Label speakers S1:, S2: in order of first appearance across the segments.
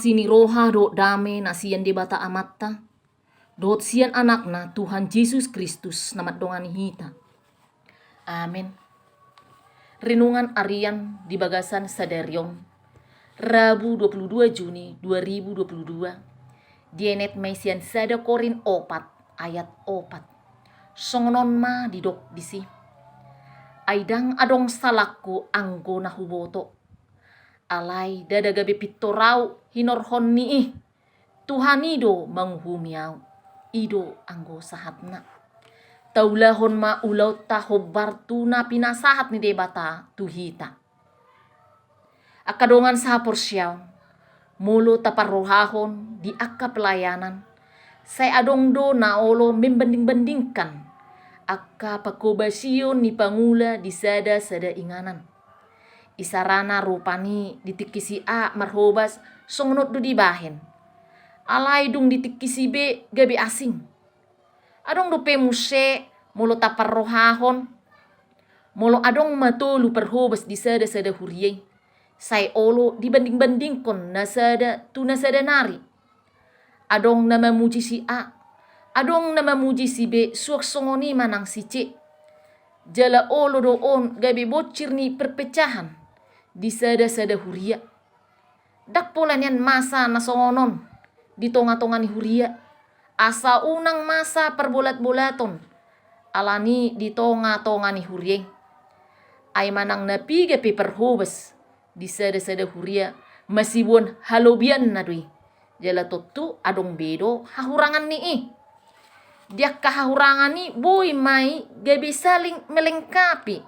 S1: sini roha do dame na sian di bata amatta. Dot sian anakna Tuhan Yesus Kristus namat dongani hita. Amin. Renungan Harian di Bagasan Sadarion, Rabu 22 Juni 2022. Dienet Mesian Sada Korin 4 ayat 4. Songonon ma didok disi. Aidang adong salakku anggo na huboto. Alay dadagabi pitorau hinorhon niih. Tuhan ido manghumiaw. Ido anggo sahatna. Taulahon ma ulaw tahobar tu na pinasahat ni debata tuhita. Akadongan sa porsyaw. Mulo taparohahon di akka pelayanan. Saya adong do na olo membanding-bandingkan. Akka pakobasyon ni Pangula di sada-sada inganan. Isarana rupani ditikisi A marhobas songnot do dibahen. Alay dung ditikisi B gabi asing. Adong do pemuse mulo taparrohahon. Mulo adong matolu perhobas di sada-sada huriyay. Say olo dibanding-bandingkon na sada tu na sada nari. Adong na mamuji si A. Adong na mamuji si B suak songoni manang si C. Jala olo doon gabi bocir ni perpecahan di sada-sada huria. Dak pola niyan masa na songonon di tonga-tonga ni huria. Asa unang masa perbolat-bolaton alani di tonga-tonga ni huria. Ay manang napiga pi perhobas di sada-sada huria masibon halobian na dui. Jala totu adong bedo hahurangan ni Dia kahahurangan ni boy mai gabi saling melengkapi.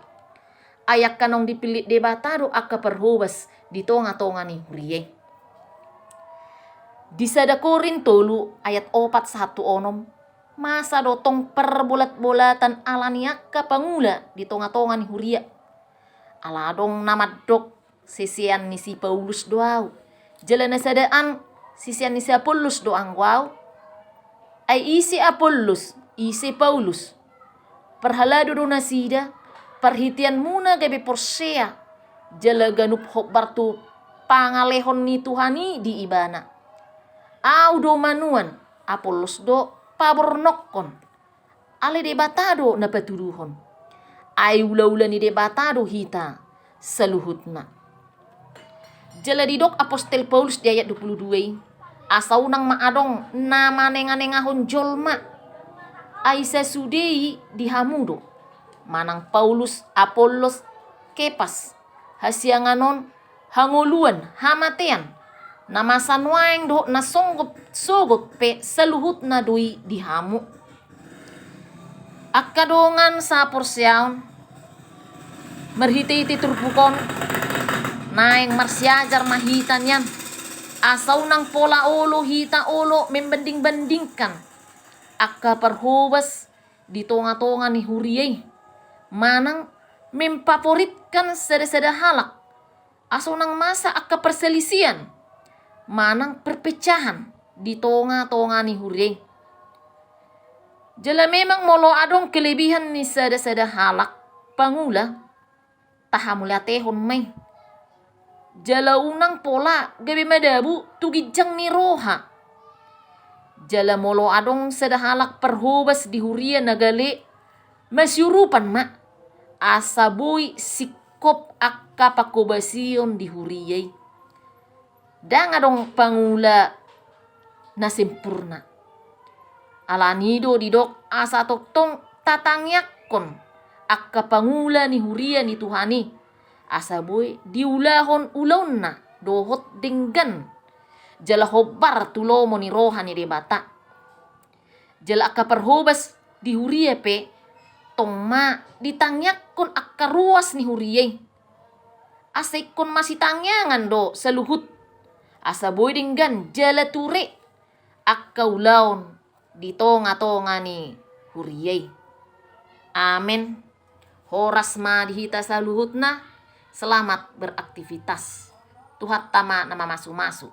S1: Ayak kanong dipilih debatado akka perhobas di tonga-tonga ni huriyay. Di sada Korin 3 ayat 4:1. Masa dotong perbolat-bolatan alani akka Pangula di tonga-tonga ni huria. Aladong namadok sisian ni si Paulus doaw. Jala na sadaan sisian ni si Apollos doang wow. Ay isi Apollos, isi Paulus. Perhalado do na sida. Perhitian muna gabi porsea. Jala ganup hok bartu pangalehon ni Tuhani di ibana. Au do manuan. Apollos do pabornokkon. Ale debatado na patuduhon. Ay ula-ula ni debatado hita saluhutna. Jala didok Apostel Paulus di ayat 22. Asaw nang maadong na manenga-nengahon jolma. Ay sasudei di hamudo. Manang Paulus, Apollos, Kepas, hasianganon, hanguluan, hamatean, namasanwaeng do na sogop pe saluhut na dui di hamu. Akkadongan sa porsyaon, merhiti-hiti turpukon, naeng marsyajar mahitan yan. Asaw nang pola olo hita olo membanding-bandingkan. Akka perhobas di tonga-tonga ni huriyay. Manang memfavoritkan sada-sada halak. Aso nang masa akka perselisian. Manang perpecahan di tonga-tonga ni huriyay. Jala memang molo adong kelebihan ni sada-sada halak Pangula. Tahamulatehon may. Jala unang pola gabi madabu tugijang ni roha. Jala molo adong sada halak perhobas di huria nagali masyurupan ma. Asaboy sikop akka pakobasyon di huriyay. Dang adong Pangula na sempurna. Alanido didok asa toktong tatangyakon akka Pangula ni huria ni Tuhani. Asaboy diulahon ulon na dohot denggan. Jala hobar tulomo ni roha ni debata. Jala akka perhobas di huria pe tongma ditangyak kon akka ruas ni huriyay. Asay kon masih tangyangan do saluhut. Asa boy dinggan jala ture. Akka ulaon di tonga-tonga ni huriyay. Amen. Horas ma dihita saluhut na. Selamat beraktivitas. Tuhat tama nama masu-masu.